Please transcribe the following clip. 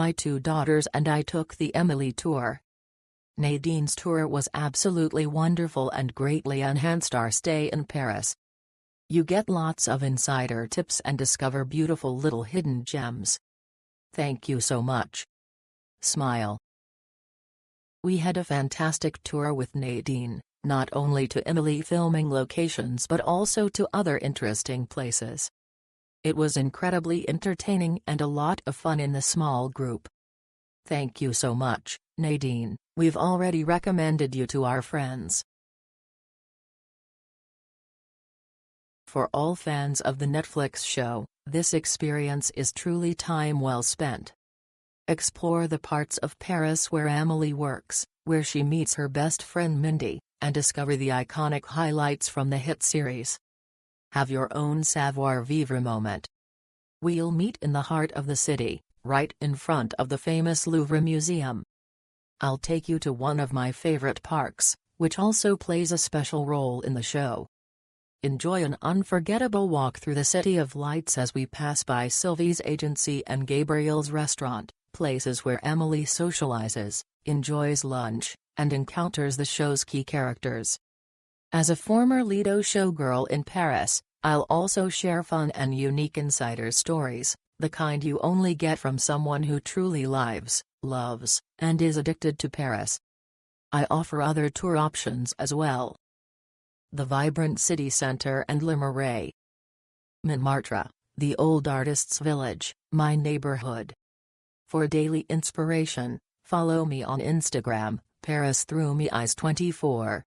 my 2 daughters and I took the Emily tour. Nadine's tour was absolutely wonderful and greatly enhanced our stay in Paris. You get lots of insider tips and discover beautiful little hidden gems. Thank you so much. Smile. We had a fantastic tour with Nadine, not only to Emily filming locations but also to other interesting places. It was incredibly entertaining and a lot of fun in the small group. Thank you so much, Nadine, we've already recommended you to our friends. For all fans of the Netflix show, this experience is truly time well spent. Explore the parts of Paris where Emily works, where she meets her best friend Mindi, and discover the iconic highlights from the hit series. Have your own savoir vivre moment. We'll meet in the heart of the city, right in front of the famous Louvre Museum. I'll take you to one of my favorite parks, which also plays a special role in the show. Enjoy an unforgettable walk through the City of Lights as we pass by Sylvie's agency and Gabriel's restaurant, places where Emily socializes, enjoys lunch, and encounters the show's key characters. As a former Lido showgirl in Paris, I'll also share fun and unique insider stories, the kind you only get from someone who truly lives, loves, and is addicted to Paris. I offer other tour options as well. The vibrant city centre and Le Marais. Montmartre, the old artists' village, my neighborhood. For daily inspiration, follow me on Instagram, Paris Through Me Eyes 24.